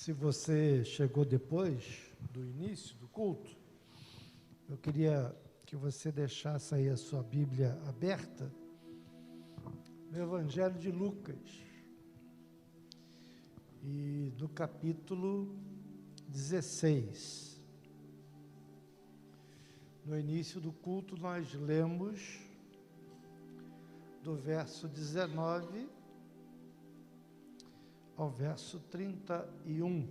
Se você chegou depois do início do culto, eu queria que você deixasse aí a sua Bíblia aberta no Evangelho de Lucas, e no capítulo 16. No início do culto nós lemos do verso 19 ao verso 31.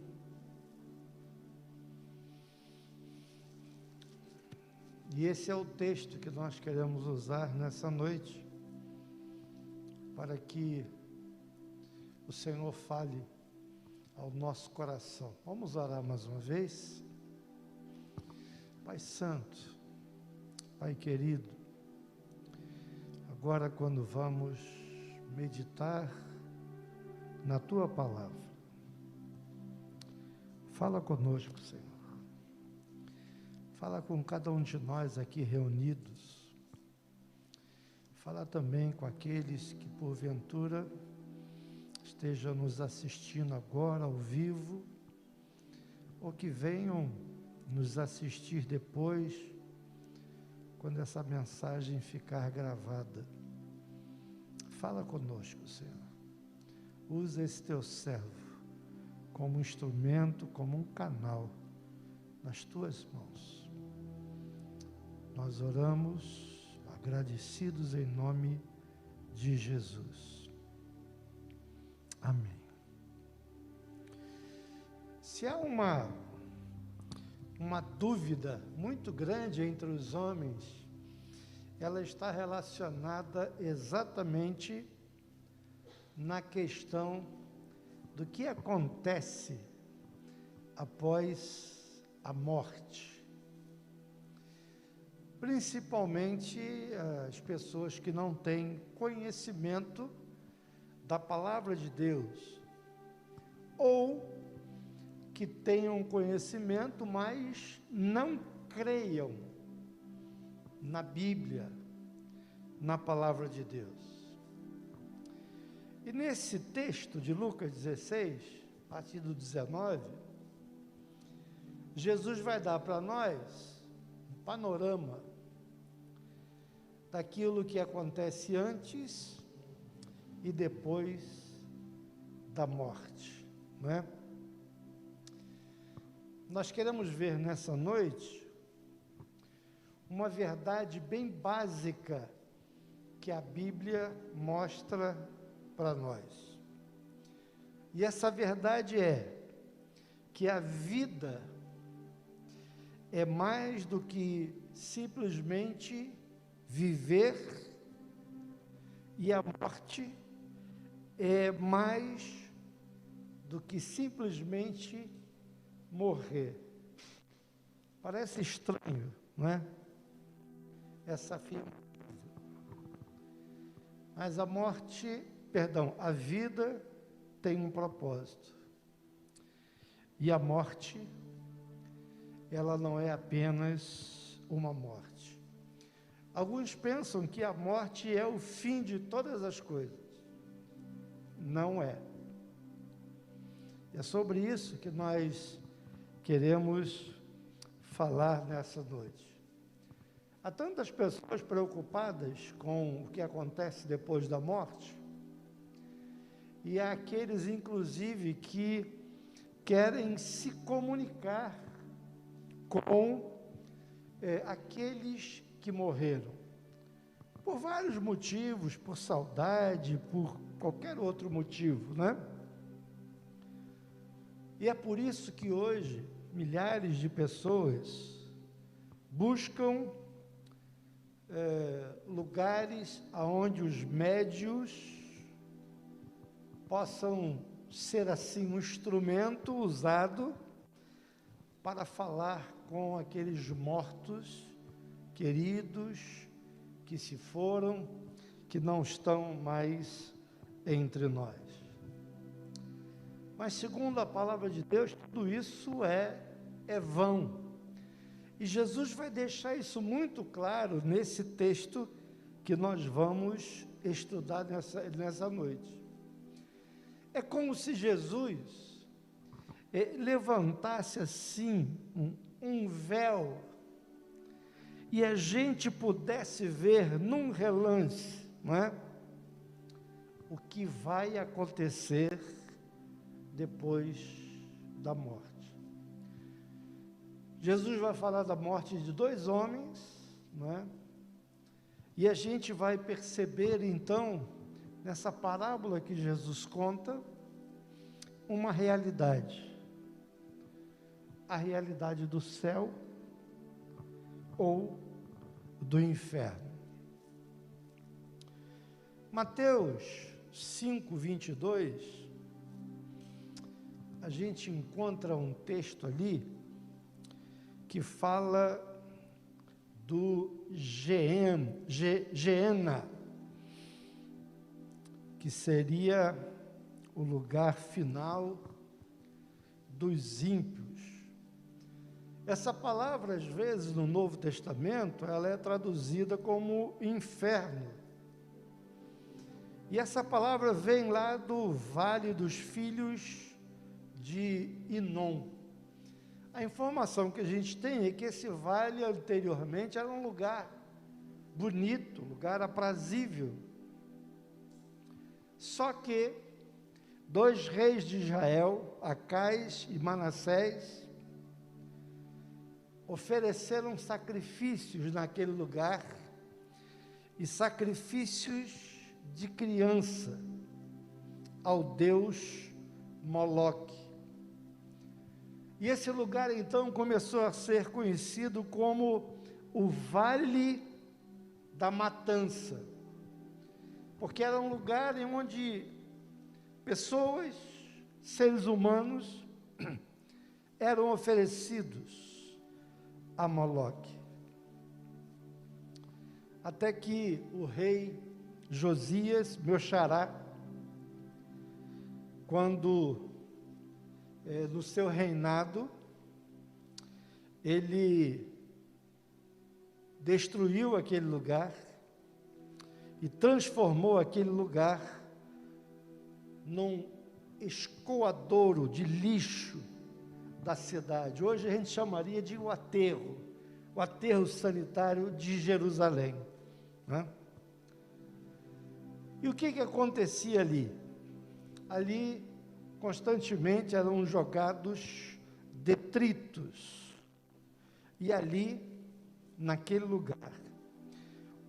E esse é o texto que nós queremos usar nessa noite, para que o Senhor fale ao nosso coração. Vamos orar mais uma vez? Pai Santo, Pai querido, agora quando vamos meditar na Tua Palavra, fala conosco, Senhor. Fala com cada um de nós aqui reunidos. Fala também com aqueles que porventura estejam nos assistindo agora ao vivo, ou que venham nos assistir depois, quando essa mensagem ficar gravada. Fala conosco, Senhor. Usa esse teu servo como instrumento, como um canal nas tuas mãos. Nós oramos agradecidos em nome de Jesus. Amém. Se há uma dúvida muito grande entre os homens, ela está relacionada exatamente na questão do que acontece após a morte. Principalmente as pessoas que não têm conhecimento da palavra de Deus, ou que tenham conhecimento, mas não creiam na Bíblia, na palavra de Deus. E nesse texto de Lucas 16, a partir do 19, Jesus vai dar para nós um panorama daquilo que acontece antes e depois da morte, não é? Nós queremos ver nessa noite uma verdade bem básica que a Bíblia mostra para nós. E essa verdade é que a vida é mais do que simplesmente viver, e a morte é mais do que simplesmente morrer. Parece estranho, não é? Essa afirmação. Mas a vida tem um propósito. E a morte, ela não é apenas uma morte. Alguns pensam que a morte é o fim de todas as coisas. Não é. É sobre isso que nós queremos falar nessa noite. Há tantas pessoas preocupadas com o que acontece depois da morte, e há aqueles, inclusive, que querem se comunicar com aqueles que morreram, por vários motivos, por saudade, por qualquer outro motivo, né? E é por isso que hoje milhares de pessoas buscam lugares onde os médiuns possam ser assim um instrumento usado para falar com aqueles mortos queridos que se foram, que não estão mais entre nós. Mas segundo a palavra de Deus, tudo isso é vão. E Jesus vai deixar isso muito claro nesse texto que nós vamos estudar nessa noite. É como se Jesus levantasse assim um véu e a gente pudesse ver num relance, não é? O que vai acontecer depois da morte. Jesus vai falar da morte de 2 homens, não é? E a gente vai perceber então, nessa parábola que Jesus conta, uma realidade. A realidade do céu ou do inferno. Mateus 5, 22, a gente encontra um texto ali que fala do Geena, que seria o lugar final dos ímpios. Essa palavra, às vezes, no Novo Testamento, ela é traduzida como inferno. E essa palavra vem lá do Vale dos Filhos de Inom. A informação que a gente tem é que esse vale, anteriormente, era um lugar bonito, lugar aprazível. Só que 2 reis de Israel, Acais e Manassés, ofereceram sacrifícios naquele lugar, e sacrifícios de criança ao deus Moloque. E esse lugar então começou a ser conhecido como o Vale da Matança, porque era um lugar em onde pessoas, seres humanos, eram oferecidos a Moloque. Até que o rei Josias, meu xará, quando no seu reinado, ele destruiu aquele lugar e transformou aquele lugar num escoadouro de lixo da cidade. Hoje a gente chamaria de o aterro sanitário de Jerusalém, né? E o que acontecia ali? Ali, constantemente, eram jogados detritos, e ali, naquele lugar,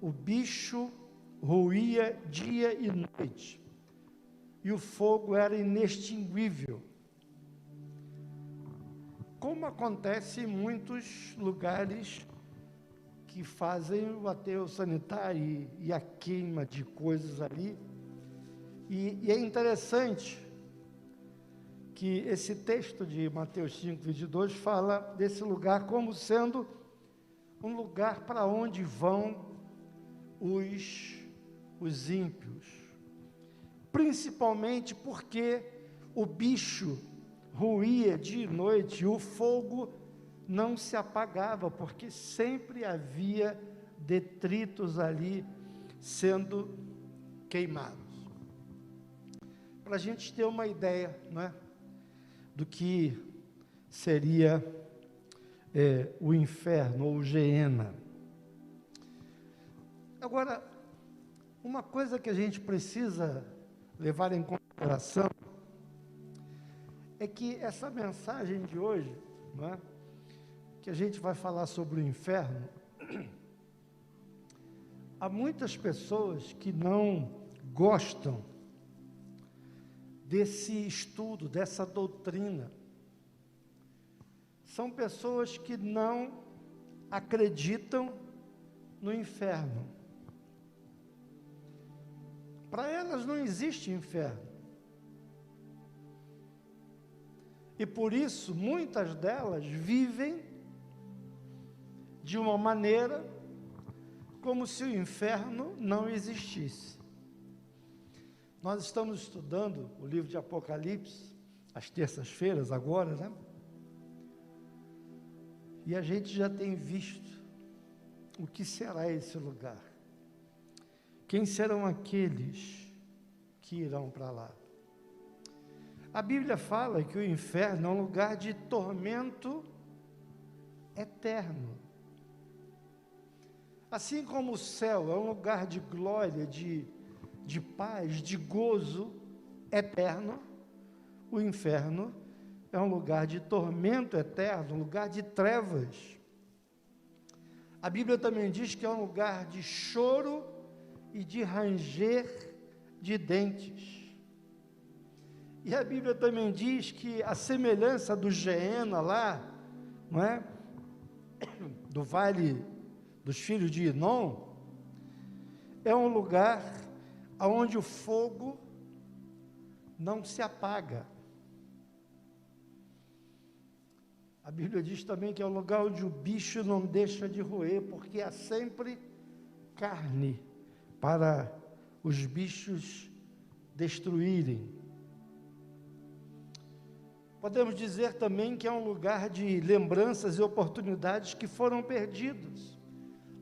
o bicho roía dia e noite, e o fogo era inextinguível, como acontece em muitos lugares que fazem o aterro sanitário e a queima de coisas ali. E é interessante que esse texto de Mateus 5, 22 fala desse lugar como sendo um lugar para onde vão os ímpios, principalmente porque o bicho roía dia e noite, e o fogo não se apagava, porque sempre havia detritos ali sendo queimados. Para a gente ter uma ideia, não é, do que seria o inferno ou o Geena. Agora, uma coisa que a gente precisa levar em consideração é que essa mensagem de hoje, não é, que a gente vai falar sobre o inferno, há muitas pessoas que não gostam desse estudo, dessa doutrina. São pessoas que não acreditam no inferno. Para elas não existe inferno. E por isso, muitas delas vivem de uma maneira como se o inferno não existisse. Nós estamos estudando o livro de Apocalipse, às terças-feiras agora, né? E a gente já tem visto o que será esse lugar. Quem serão aqueles que irão para lá? A Bíblia fala que o inferno é um lugar de tormento eterno. Assim como o céu é um lugar de glória, de paz, de gozo eterno, o inferno é um lugar de tormento eterno, um lugar de trevas. A Bíblia também diz que é um lugar de choro e de ranger de dentes. E a Bíblia também diz que a semelhança do Geena lá, não é? Do vale dos filhos de Inom, é um lugar onde o fogo não se apaga. A Bíblia diz também que é um lugar onde o bicho não deixa de roer, porque há sempre carne para os bichos destruírem. Podemos dizer também que é um lugar de lembranças e oportunidades que foram perdidas,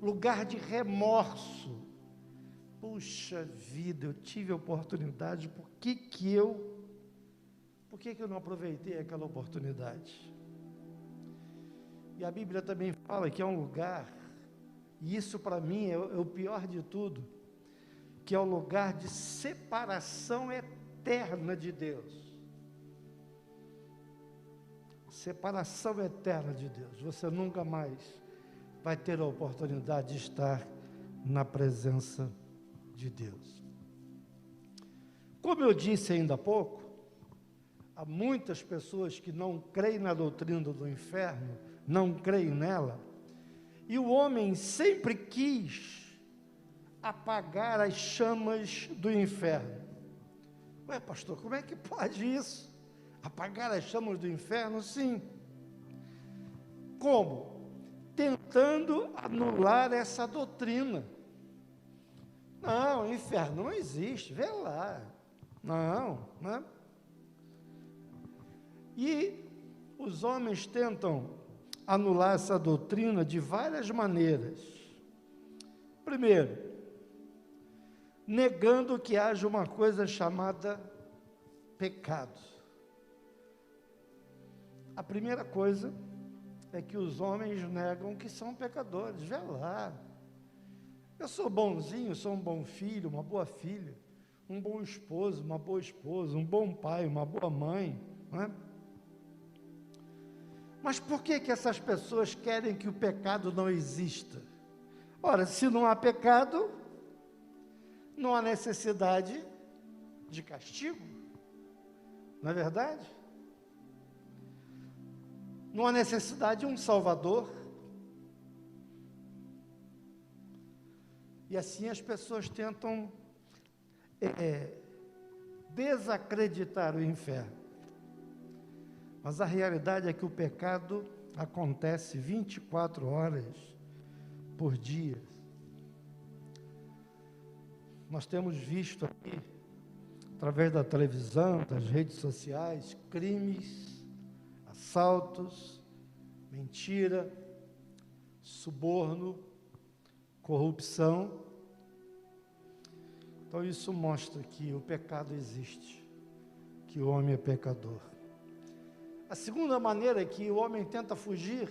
lugar de remorso. Puxa vida, eu tive a oportunidade, por que eu não aproveitei aquela oportunidade? E a Bíblia também fala que é um lugar, e isso para mim é o pior de tudo, que é um lugar de separação eterna de Deus. Separação eterna de Deus. Você nunca mais vai ter a oportunidade de estar na presença de Deus. Como eu disse ainda há pouco, há muitas pessoas que não creem na doutrina do inferno, não creem nela, e o homem sempre quis apagar as chamas do inferno. Ué, pastor, como é que pode isso? Apagar as chamas do inferno? Sim. Como? Tentando anular essa doutrina. Não, o inferno não existe, vê lá. Não, né? E os homens tentam anular essa doutrina de várias maneiras. Primeiro, negando que haja uma coisa chamada pecado. A primeira coisa é que os homens negam que são pecadores. Vê lá, eu sou bonzinho, sou um bom filho, uma boa filha, um bom esposo, uma boa esposa, um bom pai, uma boa mãe, não é? Mas por que essas pessoas querem que o pecado não exista? Ora, se não há pecado, não há necessidade de castigo, não é verdade? Não há necessidade de um Salvador. E assim as pessoas tentam desacreditar o inferno. Mas a realidade é que o pecado acontece 24 horas por dia. Nós temos visto aqui, através da televisão, das redes sociais, crimes, assaltos, mentira, suborno, corrupção. Então isso mostra que o pecado existe, que o homem é pecador. A segunda maneira que o homem tenta fugir,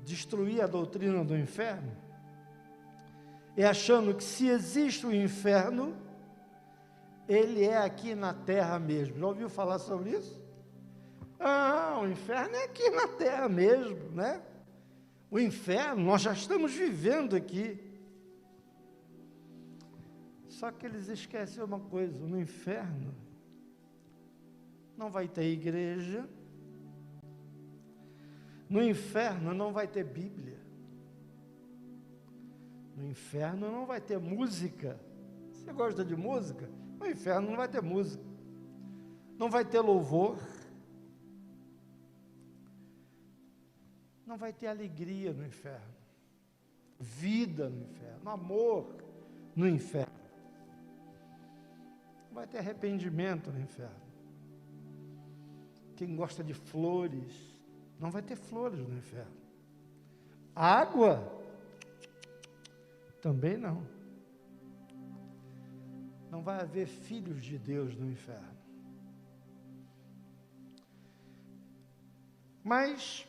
destruir a doutrina do inferno, é achando que se existe o inferno, ele é aqui na terra mesmo. Já ouviu falar sobre isso? Ah, o inferno é aqui na terra mesmo, né? O inferno, nós já estamos vivendo aqui. Só que eles esquecem uma coisa, no inferno não vai ter igreja, no inferno não vai ter Bíblia, no inferno não vai ter música. Você gosta de música? No inferno não vai ter música, não vai ter louvor, não vai ter alegria no inferno, vida no inferno, amor no inferno, não vai ter arrependimento no inferno. Quem gosta de flores, não vai ter flores no inferno. Água, também não. Não vai haver filhos de Deus no inferno. Mas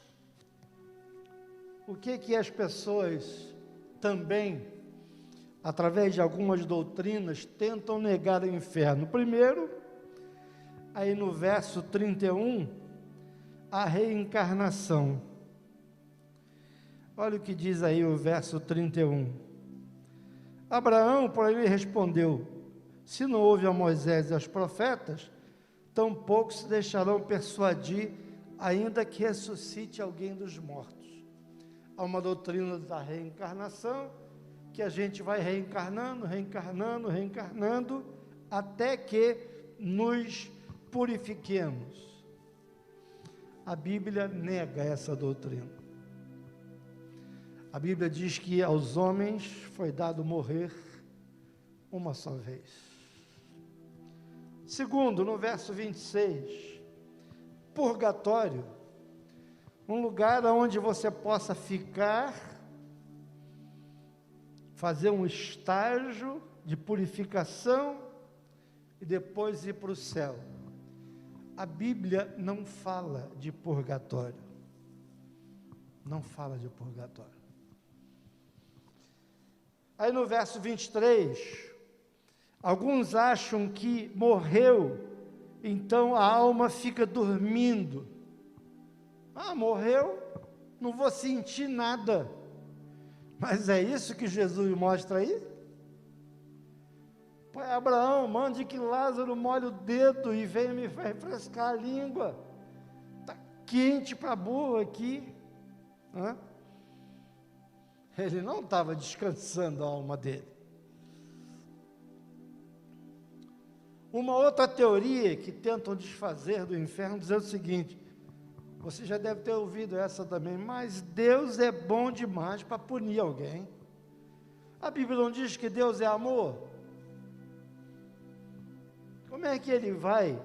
o que as pessoas também, através de algumas doutrinas, tentam negar o inferno? Primeiro, aí no verso 31, a reencarnação. Olha o que diz aí o verso 31. Abraão, porém, lhe respondeu: se não houve a Moisés e aos profetas, tampouco se deixarão persuadir, ainda que ressuscite alguém dos mortos. Há uma doutrina da reencarnação, que a gente vai reencarnando, até que nos purifiquemos. A Bíblia nega essa doutrina. A Bíblia diz que aos homens foi dado morrer uma só vez. Segundo, no verso 26, purgatório, um lugar onde você possa ficar, fazer um estágio de purificação e depois ir para o céu. A Bíblia não fala de purgatório. Não fala de purgatório. Aí no verso 23, alguns acham que morreu, então a alma fica dormindo. Ah, morreu, não vou sentir nada. Mas é isso que Jesus mostra aí? Pai Abraão, mande que Lázaro molhe o dedo e venha me refrescar a língua. Está quente para burro aqui. Hã? Ele não estava descansando a alma dele. Uma outra teoria que tentam desfazer do inferno diz o seguinte: você já deve ter ouvido essa também, mas Deus é bom demais para punir alguém. A Bíblia não diz que Deus é amor? Como é que Ele vai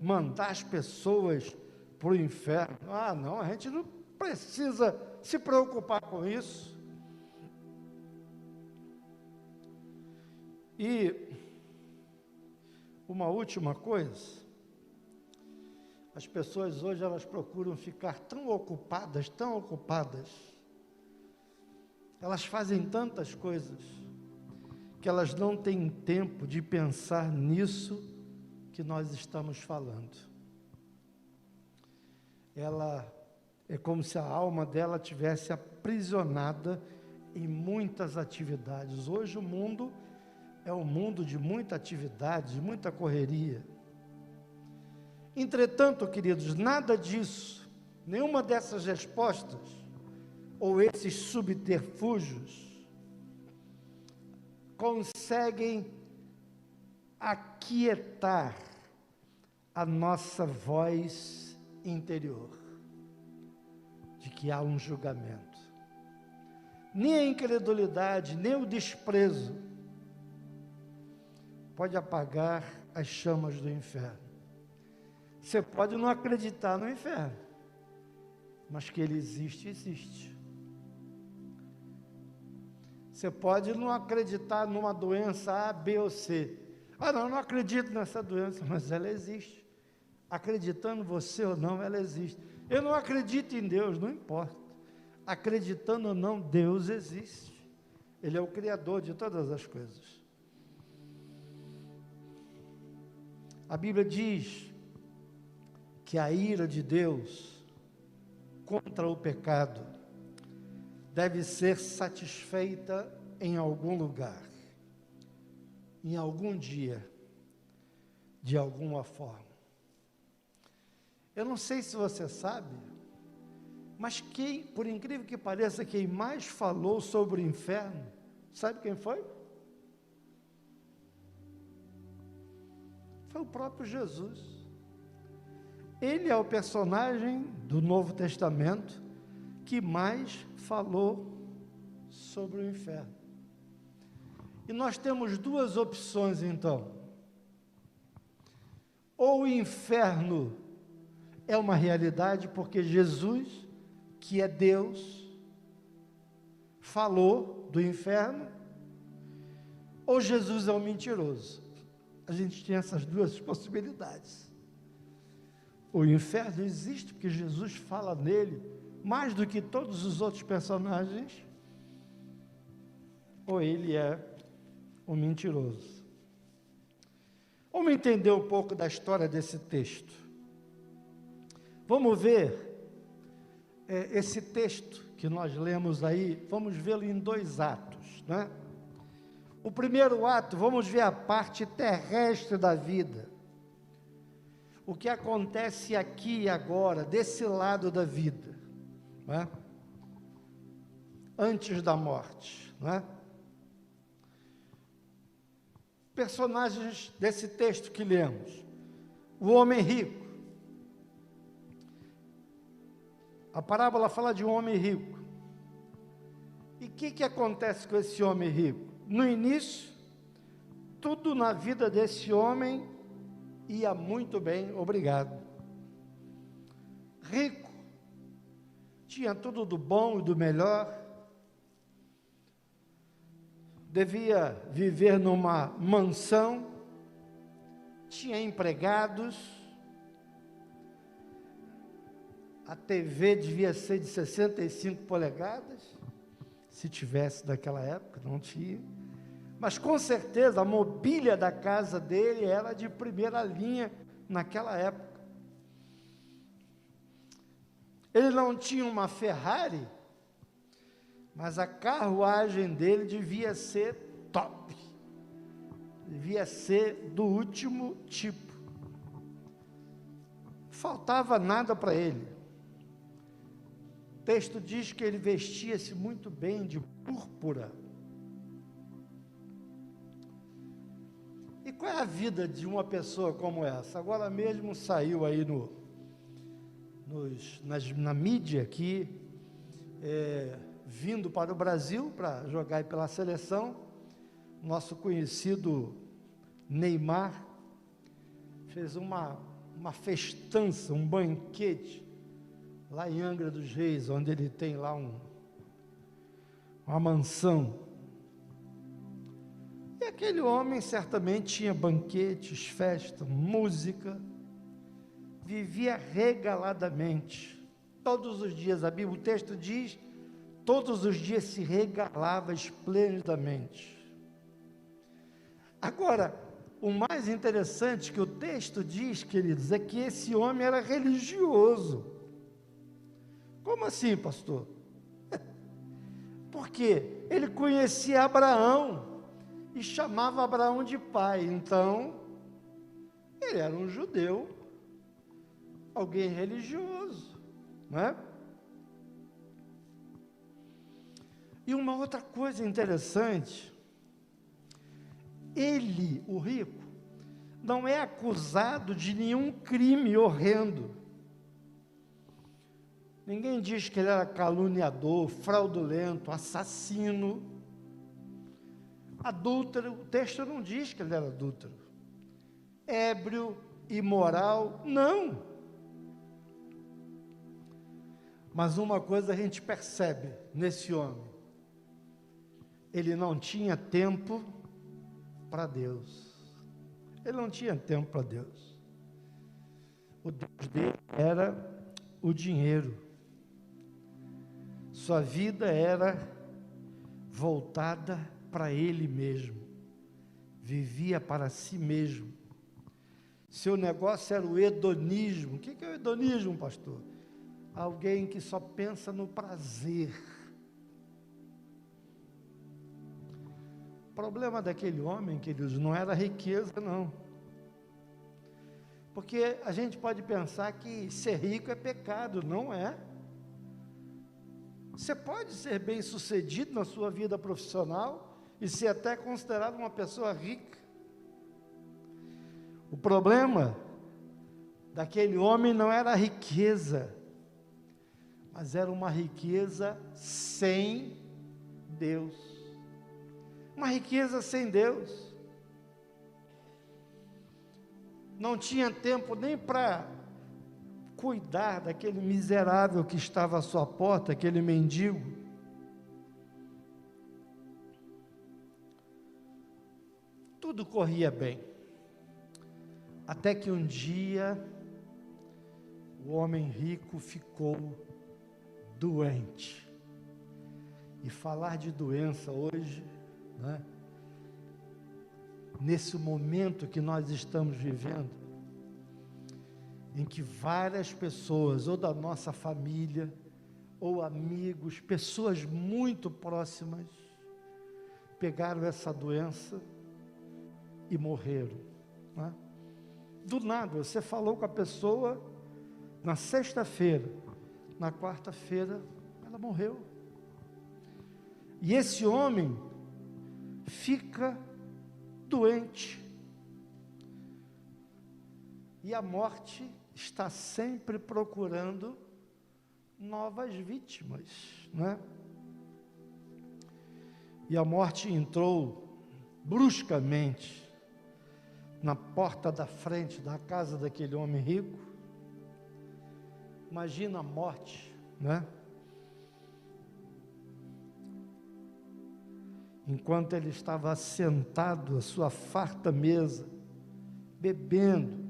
mandar as pessoas para o inferno? Ah, não, a gente não precisa se preocupar com isso. E uma última coisa, as pessoas hoje elas procuram ficar tão ocupadas, elas fazem tantas coisas, que elas não têm tempo de pensar nisso que nós estamos falando. Ela é como se a alma dela tivesse aprisionada em muitas atividades. Hoje o mundo é um mundo de muita atividade, de muita correria. Entretanto, queridos, nada disso, nenhuma dessas respostas, ou esses subterfúgios, conseguem aquietar a nossa voz interior, de que há um julgamento. Nem a incredulidade, nem o desprezo pode apagar as chamas do inferno. Você pode não acreditar no inferno, mas que ele existe, existe. Você pode não acreditar numa doença A, B ou C. Ah, não, eu não acredito nessa doença, mas ela existe. Acreditando você ou não, ela existe. Eu não acredito em Deus, não importa. Acreditando ou não, Deus existe. Ele é o Criador de todas as coisas. A Bíblia diz que a ira de Deus contra o pecado deve ser satisfeita em algum lugar, em algum dia, de alguma forma. Eu não sei se você sabe, mas quem, por incrível que pareça, quem mais falou sobre o inferno, sabe quem foi? Foi o próprio Jesus. Ele é o personagem do Novo Testamento que mais falou sobre o inferno. E nós temos duas opções, então. Ou o inferno é uma realidade, porque Jesus, que é Deus, falou do inferno, ou Jesus é um mentiroso. A gente tem essas duas possibilidades. O inferno existe porque Jesus fala nele mais do que todos os outros personagens, ou ele é um mentiroso. Vamos entender um pouco da história desse texto. Vamos ver esse texto que nós lemos aí, vamos vê-lo em 2 atos, né? O primeiro ato, vamos ver a parte terrestre da vida. O que acontece aqui e agora, desse lado da vida, né? Antes da morte, né? Personagens desse texto que lemos. O homem rico. A parábola fala de um homem rico. E o que acontece com esse homem rico? No início, tudo na vida desse homem ia muito bem, obrigado. Rico, tinha tudo do bom e do melhor, devia viver numa mansão, tinha empregados, a TV devia ser de 65 polegadas, se tivesse naquela época, não tinha. Mas com certeza a mobília da casa dele era de primeira linha naquela época. Ele não tinha uma Ferrari, mas a carruagem dele devia ser top, devia ser do último tipo. Faltava nada para ele. O texto diz que ele vestia-se muito bem de púrpura. E qual é a vida de uma pessoa como essa? Agora mesmo saiu aí na mídia aqui, vindo para o Brasil para jogar aí pela seleção, nosso conhecido Neymar fez uma festança, um banquete, lá em Angra dos Reis, onde ele tem lá uma mansão. E aquele homem certamente tinha banquetes, festa, música, vivia regaladamente, todos os dias, a Bíblia, o texto diz, todos os dias se regalava esplendidamente. Agora, o mais interessante que o texto diz, queridos, é que esse homem era religioso. Como assim, pastor? Porque ele conhecia Abraão e chamava Abraão de pai, então ele era um judeu, alguém religioso, não é? E uma outra coisa interessante, ele, o rico, não é acusado de nenhum crime horrendo. Ninguém diz que ele era caluniador, fraudulento, assassino, adúltero. O texto não diz que ele era adúltero, ébrio, imoral, não. Mas uma coisa a gente percebe nesse homem, ele não tinha tempo para Deus, ele não tinha tempo para Deus, o Deus dele era o dinheiro, sua vida era voltada para ele mesmo, vivia para si mesmo, seu negócio era o hedonismo. O que é o hedonismo, pastor? Alguém que só pensa no prazer. O problema daquele homem, queridos, não era a riqueza, não. Porque a gente pode pensar que ser rico é pecado, não é. Você pode ser bem-sucedido na sua vida profissional e ser até considerado uma pessoa rica. O problema daquele homem não era a riqueza, mas era uma riqueza sem Deus. Uma riqueza sem Deus. Não tinha tempo nem para cuidar daquele miserável que estava à sua porta, aquele mendigo. Tudo corria bem. Até que um dia o homem rico ficou doente. E falar de doença hoje, né, nesse momento que nós estamos vivendo, em que várias pessoas, ou da nossa família, ou amigos, pessoas muito próximas, pegaram essa doença e morreram, né? Do nada, você falou com a pessoa na sexta-feira, na quarta-feira ela morreu. E esse homem fica doente. E a morte está sempre procurando novas vítimas, né? E a morte entrou bruscamente na porta da frente da casa daquele homem rico. Imagina a morte, né? Enquanto ele estava sentado à sua farta mesa, bebendo,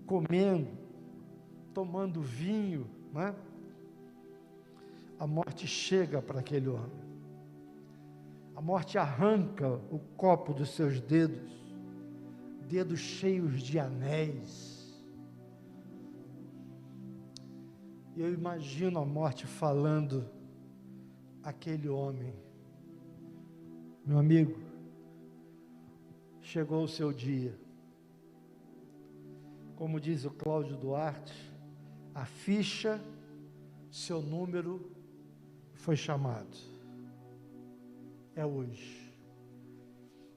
comendo, tomando vinho, né? A morte chega para aquele homem. A morte arranca o copo dos seus dedos, dedos cheios de anéis. E eu imagino a morte falando àquele homem: meu amigo, chegou o seu dia. Como diz o Cláudio Duarte, a ficha, seu número foi chamado. É hoje.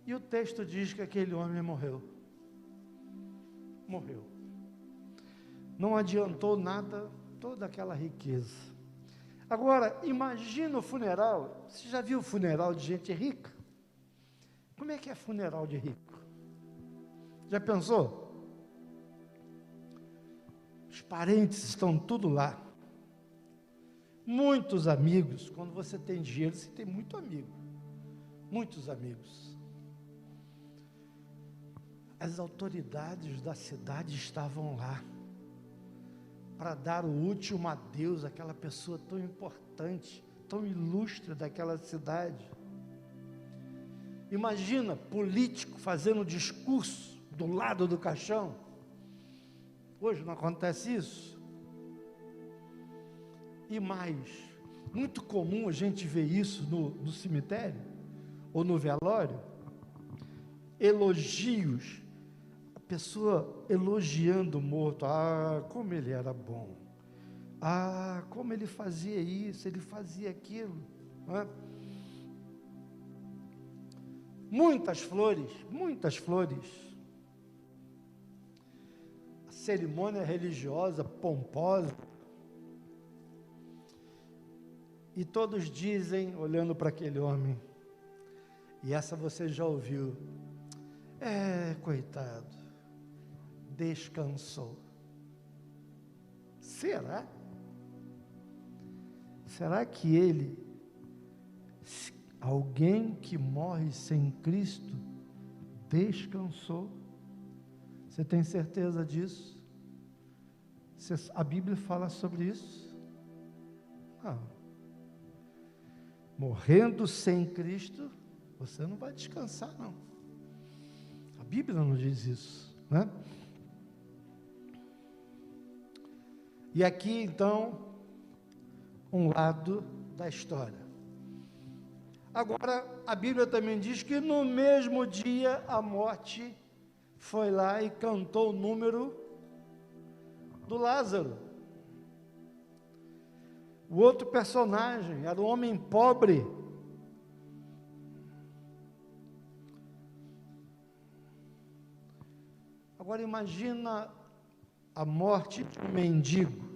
E o texto diz que aquele homem morreu. Morreu. Não adiantou nada toda aquela riqueza. Agora, imagina o funeral. Você já viu o funeral de gente rica? Como é que é funeral de rico? Já pensou? Os parentes estão tudo lá. Muitos amigos. Quando você tem dinheiro, você tem muito amigo. Muitos amigos. As autoridades da cidade estavam lá para dar o último adeus àquela pessoa tão importante, tão ilustre daquela cidade. Imagina político fazendo discurso do lado do caixão. Hoje não acontece isso. E mais, muito comum a gente ver isso no cemitério ou no velório. Elogios, a pessoa elogiando o morto. Ah, como ele era bom. Ah, como ele fazia isso, ele fazia aquilo, não é? Muitas flores, muitas flores. A cerimônia religiosa, pomposa. E todos dizem, olhando para aquele homem, e essa você já ouviu: coitado, descansou. Será? Será que ele, alguém que morre sem Cristo, descansou? Você tem certeza disso? A Bíblia fala sobre isso? Não. Morrendo sem Cristo, você não vai descansar, não. A Bíblia não diz isso, né? E aqui, então, um lado da história. Agora, a Bíblia também diz que no mesmo dia a morte foi lá e cantou o número do Lázaro. O outro personagem era um homem pobre. Agora imagina a morte de um mendigo.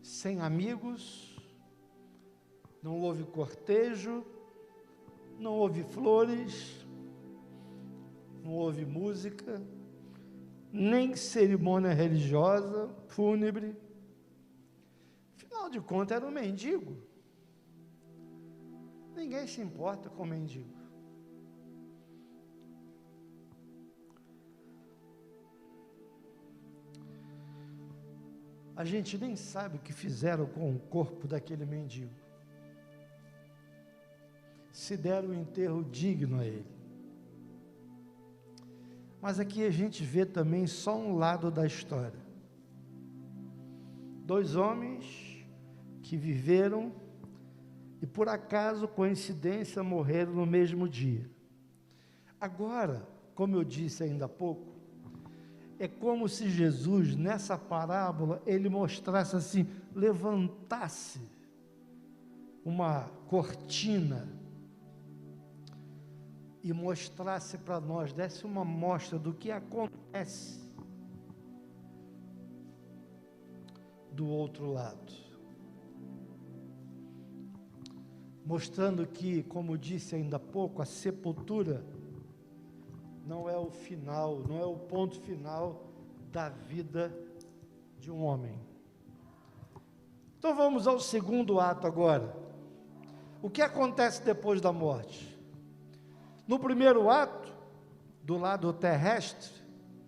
Sem amigos, não houve cortejo, não houve flores, não houve música, nem cerimônia religiosa, fúnebre. Afinal de contas, era um mendigo. Ninguém se importa com o mendigo. A gente nem sabe o que fizeram com o corpo daquele mendigo. Se deram um enterro digno a ele. Mas aqui a gente vê também só um lado da história. 2 homens que viveram e por acaso, coincidência, morreram no mesmo dia. Agora, como eu disse ainda há pouco, é como se Jesus, nessa parábola, ele mostrasse assim, levantasse uma cortina e mostrasse para nós, desse uma mostra do que acontece do outro lado. Mostrando que, como disse ainda há pouco, a sepultura não é o final, não é o ponto final da vida de um homem. Então vamos ao segundo ato agora. O que acontece depois da morte? No primeiro ato, do lado terrestre,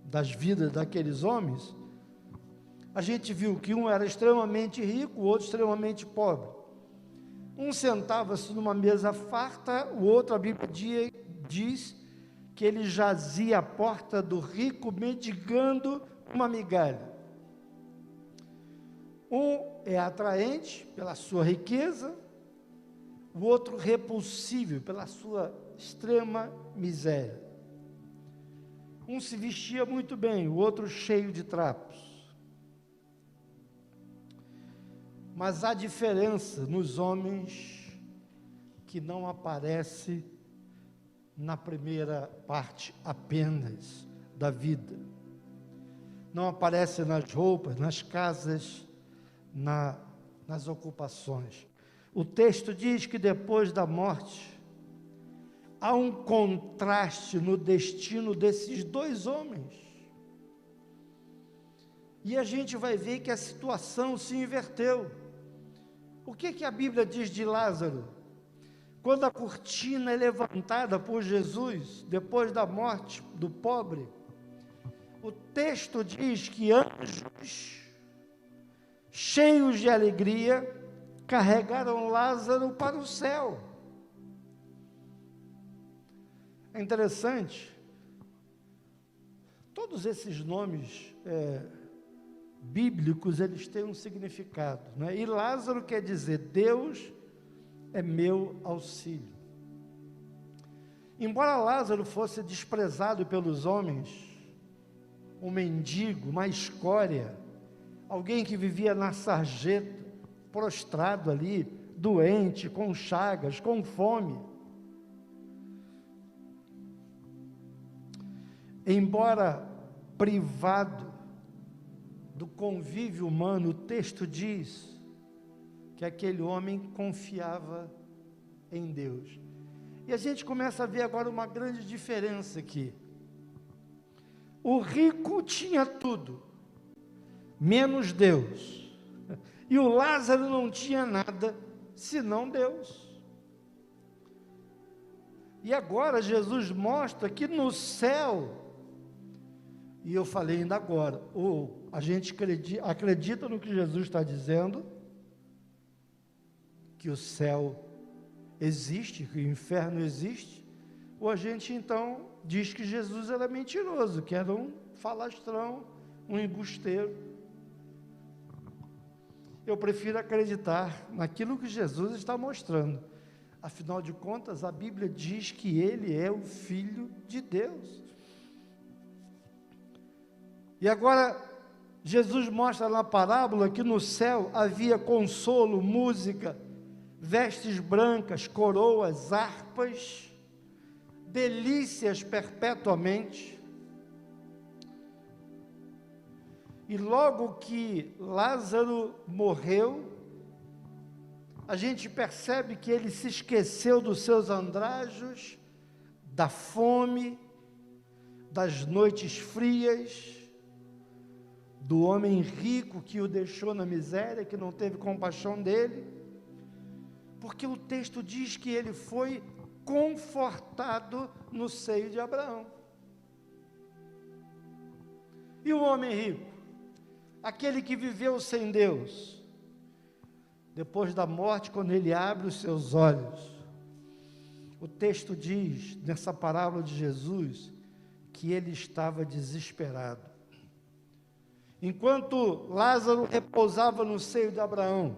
das vidas daqueles homens, a gente viu que um era extremamente rico, o outro extremamente pobre. Um sentava-se numa mesa farta, o outro, a Bíblia diz que ele jazia à porta do rico, mendigando uma migalha. Um é atraente pela sua riqueza, o outro repulsível pela sua extrema miséria. Um se vestia muito bem, o outro cheio de trapos. Mas há diferença nos homens que não aparece na primeira parte apenas da vida. Não aparece nas roupas, nas casas, nas ocupações. O texto diz que depois da morte, há um contraste no destino desses 2 homens. E a gente vai ver que a situação se inverteu. O que a Bíblia diz de Lázaro? Quando a cortina é levantada por Jesus, depois da morte do pobre, o texto diz que anjos, cheios de alegria, carregaram Lázaro para o céu. É interessante, todos esses nomes bíblicos, eles têm um significado, né? E Lázaro quer dizer, Deus é meu auxílio. Embora Lázaro fosse desprezado pelos homens, um mendigo, uma escória, alguém que vivia na sarjeta, prostrado ali, doente, com chagas, com fome. Embora privado do convívio humano, o texto diz que aquele homem confiava em Deus. E a gente começa a ver agora uma grande diferença aqui. O rico tinha tudo, menos Deus. E o Lázaro não tinha nada, senão Deus. E agora Jesus mostra que no céu, e eu falei ainda agora, ou a gente acredita no que Jesus está dizendo, que o céu existe, que o inferno existe, ou a gente então diz que Jesus era mentiroso, que era um falastrão, um embusteiro. Eu prefiro acreditar naquilo que Jesus está mostrando. Afinal de contas, a Bíblia diz que ele é o Filho de Deus. E agora, Jesus mostra na parábola que no céu havia consolo, música, vestes brancas, coroas, harpas, delícias perpetuamente. E logo que Lázaro morreu, a gente percebe que ele se esqueceu dos seus andrajos, da fome, das noites frias, do homem rico que o deixou na miséria, que não teve compaixão dele, porque o texto diz que ele foi confortado no seio de Abraão. E o homem rico? aquele que viveu sem Deus, depois da morte, quando ele abre os seus olhos, o texto diz, nessa parábola de Jesus, que ele estava desesperado. Enquanto Lázaro repousava no seio de Abraão,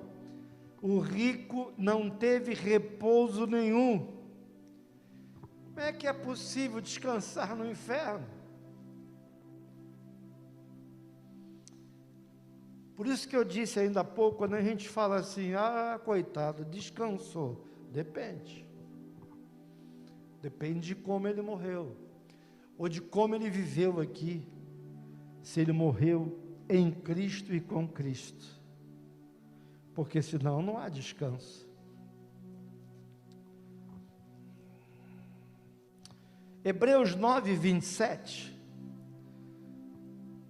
o rico não teve repouso nenhum. Como é que é possível descansar no inferno? Por isso que eu disse ainda há pouco, quando a gente fala assim, coitado, descansou. Depende. Depende de como ele morreu, ou de como ele viveu aqui, se ele morreu em Cristo e com Cristo, porque senão não há descanso. Hebreus 9, 27,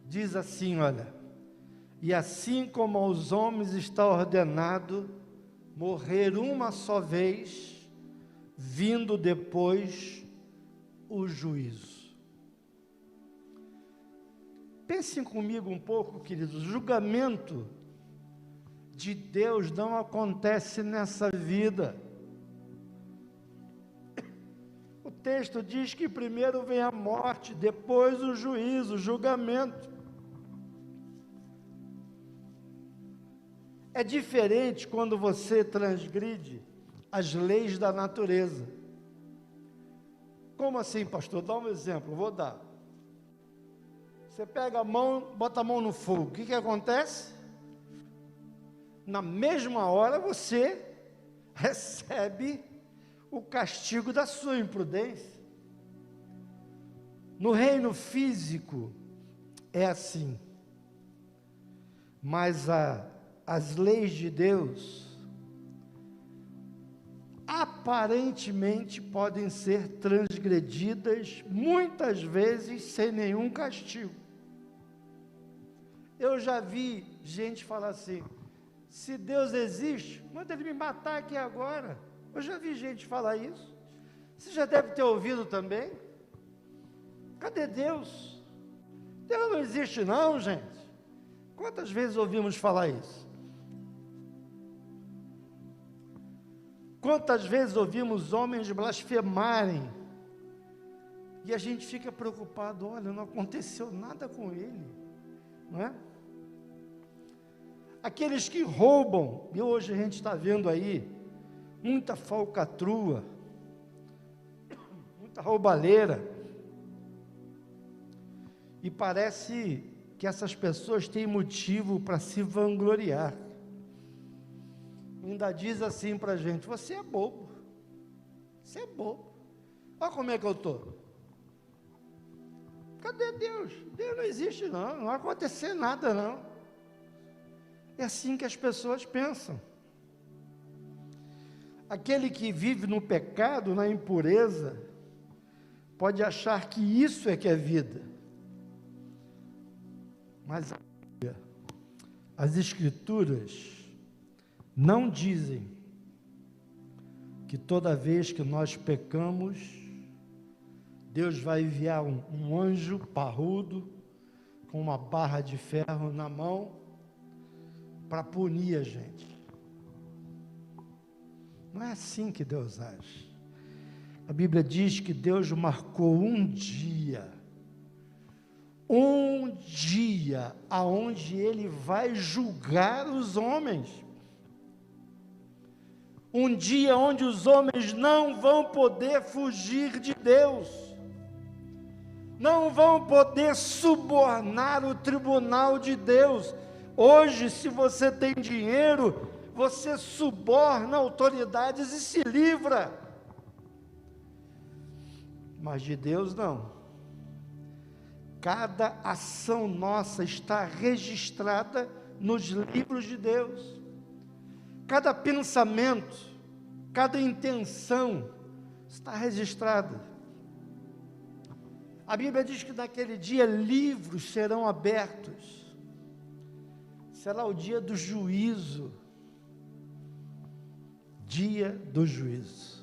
diz assim, olha, e assim como aos homens está ordenado morrer uma só vez, vindo depois o juízo. Pensem comigo um pouco, queridos, o julgamento de Deus não acontece nessa vida. O texto diz que primeiro vem a morte, depois o juízo, o julgamento. É diferente quando você transgride as leis da natureza. Como assim, pastor? Dá um exemplo, vou dar. Você pega a mão, bota a mão no fogo, o que acontece? Na mesma hora você recebe o castigo da sua imprudência. No reino físico é assim, mas as leis de Deus aparentemente podem ser transgredidas muitas vezes sem nenhum castigo. Eu já vi gente falar assim, se Deus existe, manda ele me matar aqui agora. Eu já vi gente falar isso. Você já deve ter ouvido também. Cadê Deus? Deus não existe não, gente. Quantas vezes ouvimos falar isso? Quantas vezes ouvimos homens blasfemarem e a gente fica preocupado, olha, não aconteceu nada com ele, não é? Aqueles que roubam, e hoje a gente está vendo aí, muita falcatrua, muita roubalheira, e parece que essas pessoas têm motivo para se vangloriar. Ainda diz assim para a gente, você é bobo, olha como é que eu estou. Cadê Deus? Deus não existe não vai acontecer nada não. É assim que as pessoas pensam. Aquele que vive no pecado, na impureza, pode achar que isso é que é vida. Mas as Escrituras não dizem que toda vez que nós pecamos, Deus vai enviar um anjo parrudo, com uma barra de ferro na mão, para punir a gente. Não é assim que Deus age. A Bíblia diz que Deus marcou um dia aonde Ele vai julgar os homens. Um dia onde os homens não vão poder fugir de Deus, não vão poder subornar o tribunal de Deus. Hoje, se você tem dinheiro, você suborna autoridades e se livra, mas de Deus não. Cada ação nossa está registrada nos livros de Deus. Cada pensamento, cada intenção está registrada. A Bíblia diz que naquele dia livros serão abertos. Será o dia do juízo. Dia do juízo.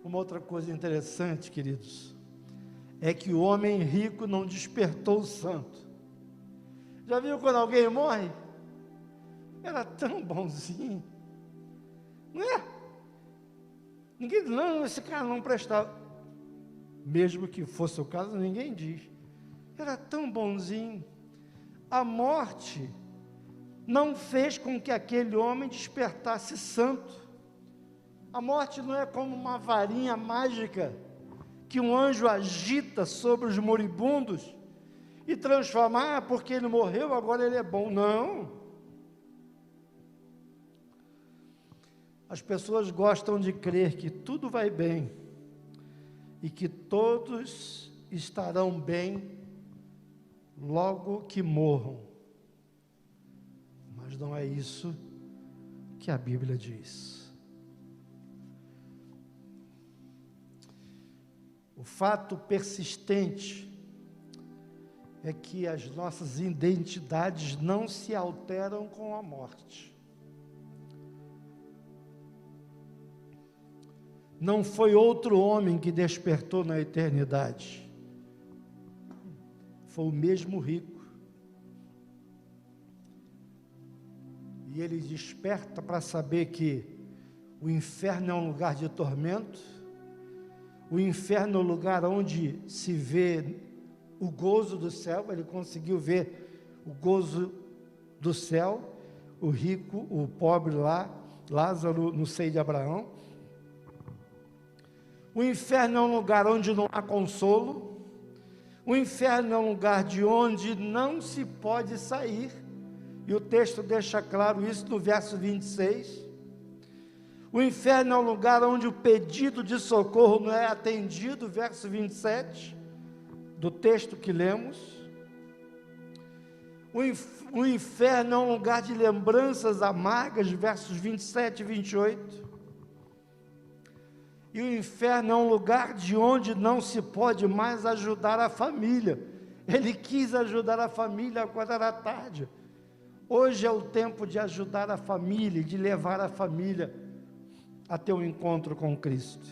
Uma outra coisa interessante, queridos, é que o homem rico não despertou o santo. Já viu quando alguém morre? Era tão bonzinho, não é? Ninguém diz, não, esse cara não prestava. Mesmo que fosse o caso, ninguém diz. Era tão bonzinho. A morte não fez com que aquele homem despertasse santo. A morte não é como uma varinha mágica que um anjo agita sobre os moribundos e transforma, porque ele morreu, agora ele é bom. Não. As pessoas gostam de crer que tudo vai bem e que todos estarão bem logo que morram. Mas não é isso que a Bíblia diz. O fato persistente é que as nossas identidades não se alteram com a morte. Não foi outro homem que despertou na eternidade. Foi o mesmo rico. E ele desperta para saber que o inferno é um lugar de tormento, o inferno é um lugar onde se vê o gozo do céu. Ele conseguiu ver o gozo do céu, o rico, o pobre lá, Lázaro no seio de Abraão. O inferno é um lugar onde não há consolo, o inferno é um lugar de onde não se pode sair, e o texto deixa claro isso no verso 26. O inferno é um lugar onde o pedido de socorro não é atendido, verso 27, do texto que lemos. O inferno é um lugar de lembranças amargas, versos 27 e 28. E o inferno é um lugar de onde não se pode mais ajudar a família. Ele quis ajudar a família quando era tarde. Hoje é o tempo de ajudar a família, de levar a família a ter um encontro com Cristo.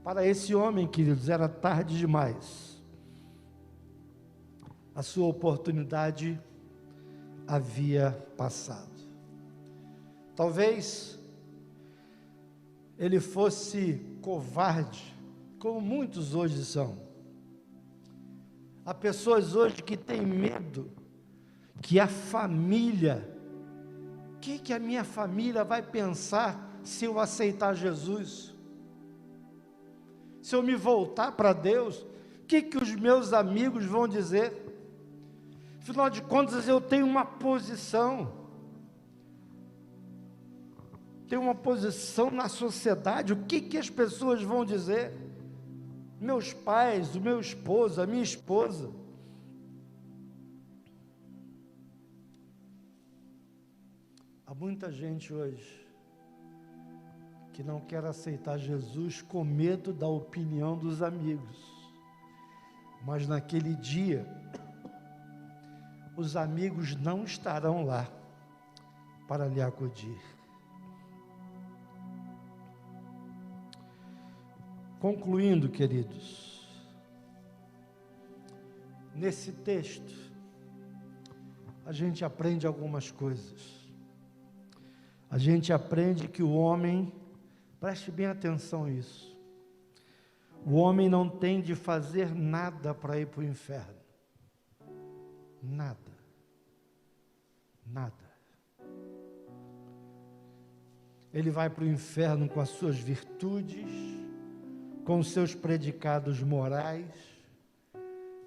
Para esse homem, queridos, era tarde demais. A sua oportunidade havia passado. Talvez ele fosse covarde, como muitos hoje são. Há pessoas hoje que têm medo que a família, o que a minha família vai pensar se eu aceitar Jesus? Se eu me voltar para Deus, o que os meus amigos vão dizer? Afinal de contas, eu tenho uma posição. Tenho uma posição na sociedade. O que as pessoas vão dizer? Meus pais, o meu esposo, a minha esposa. Há muita gente hoje que não quer aceitar Jesus com medo da opinião dos amigos. Mas naquele dia, os amigos não estarão lá para lhe acudir. Concluindo, queridos, nesse texto, a gente aprende algumas coisas. A gente aprende que o homem, preste bem atenção nisso, o homem não tem de fazer nada para ir para o inferno. Nada. Nada. Ele vai para o inferno com as suas virtudes, com os seus predicados morais,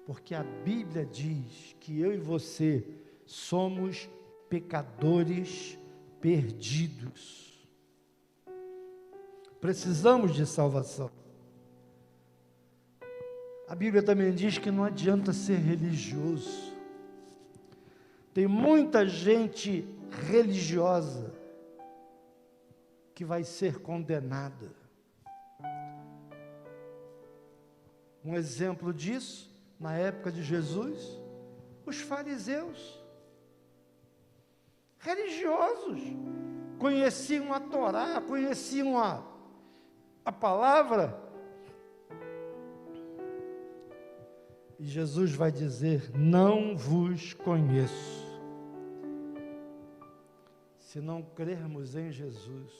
porque a Bíblia diz que eu e você somos pecadores perdidos. Precisamos de salvação. A Bíblia também diz que não adianta ser religioso. Tem muita gente religiosa que vai ser condenada. Um exemplo disso, na época de Jesus, os fariseus, religiosos, conheciam a Torá, conheciam a palavra, E Jesus vai dizer: não vos conheço. Se não crermos em Jesus,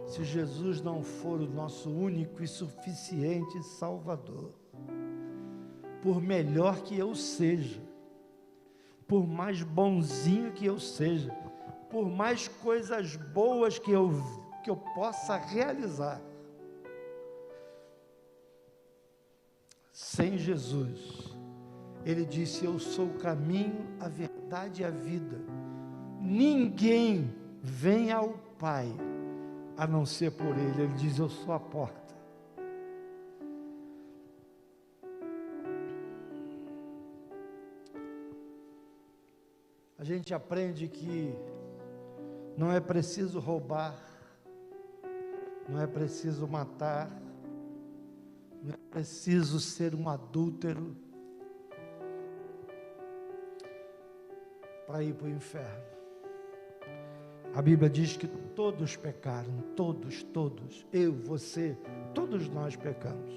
se Jesus não for o nosso único e suficiente Salvador, por melhor que eu seja, por mais bonzinho que eu seja, por mais coisas boas que eu possa realizar, sem Jesus, ele disse: eu sou o caminho, a verdade e a vida. Ninguém vem ao Pai a não ser por ele. Ele diz: eu sou a porta. A gente aprende que não é preciso roubar, não é preciso matar, não é preciso ser um adúltero para ir para o inferno. A Bíblia diz que todos pecaram, todos, eu, você, todos nós pecamos.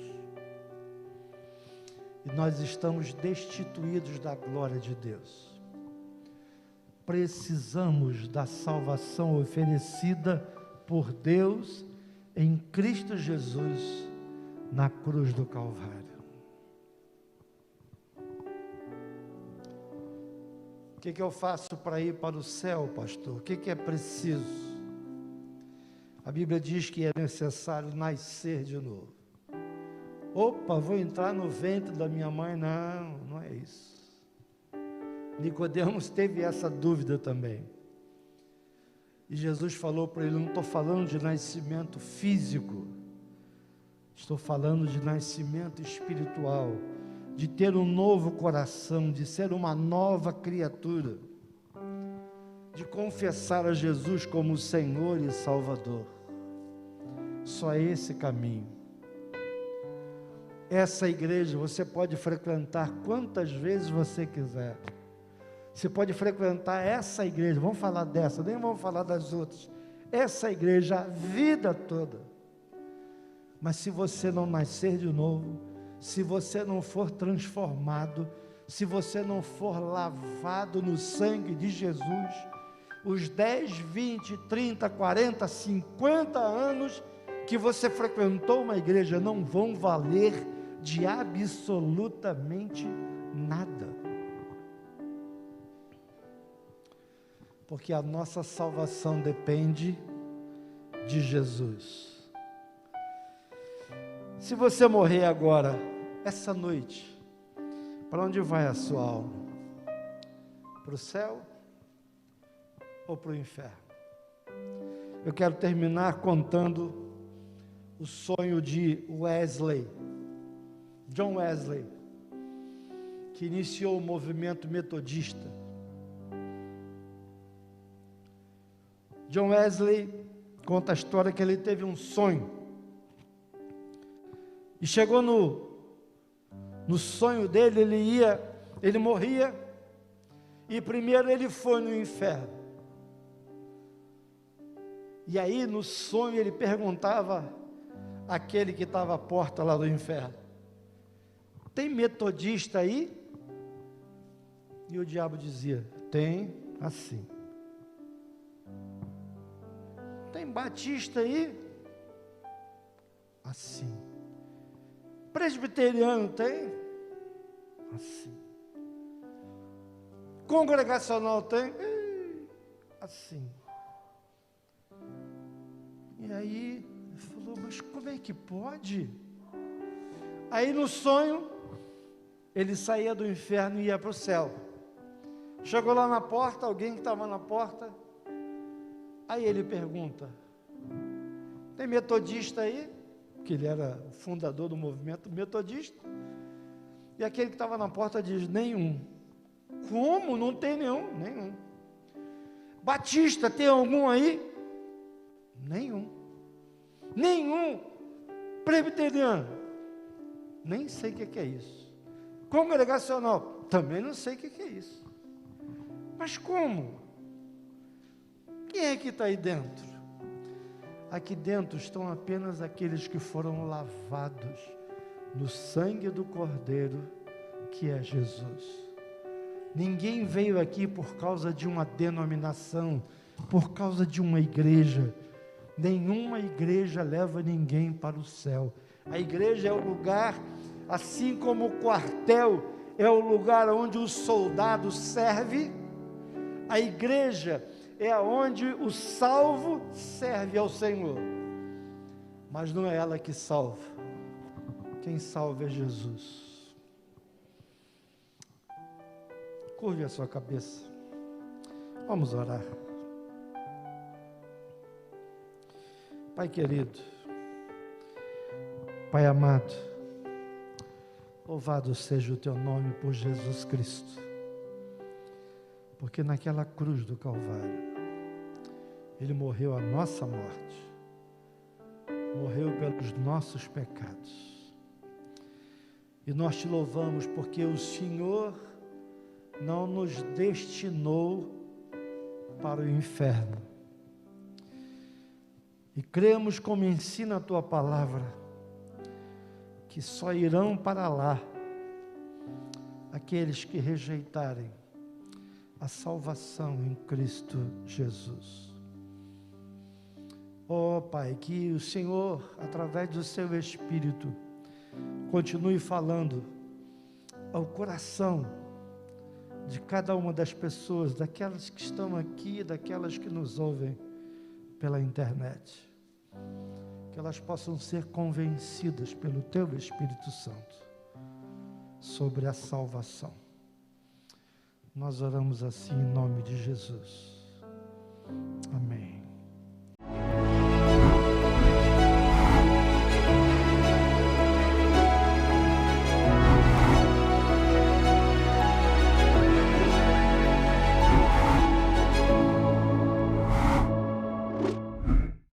E nós estamos destituídos da glória de Deus. Precisamos da salvação oferecida por Deus em Cristo Jesus na cruz do Calvário. O que eu faço para ir para o céu, pastor? O que é preciso? A Bíblia diz que é necessário nascer de novo. Opa, vou entrar no ventre da minha mãe? Não, não é isso. Nicodemos teve essa dúvida também. E Jesus falou para ele: não estou falando de nascimento físico, estou falando de nascimento espiritual, de ter um novo coração, de ser uma nova criatura, de confessar a Jesus como Senhor e Salvador. Só esse caminho. Essa igreja você pode frequentar quantas vezes você quiser. Você pode frequentar essa igreja, vamos falar dessa, nem vamos falar das outras. Essa igreja a vida toda. Mas se você não nascer de novo, se você não for transformado, se você não for lavado no sangue de Jesus, os 10, 20, 30, 40, 50 anos que você frequentou uma igreja não vão valer de absolutamente nada. Porque a nossa salvação depende de Jesus. Se você morrer agora, essa noite, para onde vai a sua alma? Para o céu ou para o inferno? Eu quero terminar contando o sonho de Wesley, John Wesley, que iniciou o movimento metodista. John Wesley conta a história que ele teve um sonho, e chegou no sonho dele, ele morria, e primeiro ele foi no inferno, e aí no sonho ele perguntava àquele que estava à porta lá do inferno: tem metodista aí? E o diabo dizia: tem, assim. Tem batista aí? Assim. Presbiteriano tem? Assim. Congregacional tem? Assim. E aí, ele falou: mas como é que pode? Aí no sonho, ele saía do inferno e ia para o céu. Chegou lá na porta, alguém que estava na porta, aí ele pergunta: tem metodista aí? Que ele era o fundador do movimento metodista. E aquele que estava na porta diz: nenhum. Como? Não tem nenhum? Nenhum. Batista, tem algum aí? Nenhum. Nenhum. Presbiteriano? Nem sei o que é isso. Congregacional? Também não sei o que é isso. Mas como? Quem é que está aí dentro? Aqui dentro estão apenas aqueles que foram lavados no sangue do Cordeiro, que é Jesus. Ninguém veio aqui por causa de uma denominação, por causa de uma igreja. Nenhuma igreja leva ninguém para o céu. A igreja é o lugar, assim como o quartel é o lugar onde o soldado serve, a igreja é onde o salvo serve ao Senhor. Mas não é ela que salva. Quem salva é Jesus. Curve a sua cabeça. Vamos orar. Pai querido, Pai amado, louvado seja o teu nome por Jesus Cristo, porque naquela cruz do Calvário, Ele morreu a nossa morte, morreu pelos nossos pecados, e nós te louvamos porque o Senhor não nos destinou para o inferno, e cremos, como ensina a tua palavra, que só irão para lá aqueles que rejeitarem a salvação em Cristo Jesus. Ó Pai, que o Senhor, através do seu Espírito, continue falando ao coração de cada uma das pessoas, daquelas que estão aqui, daquelas que nos ouvem pela internet, que elas possam ser convencidas pelo teu Espírito Santo sobre a salvação. Nós oramos assim em nome de Jesus. Amém.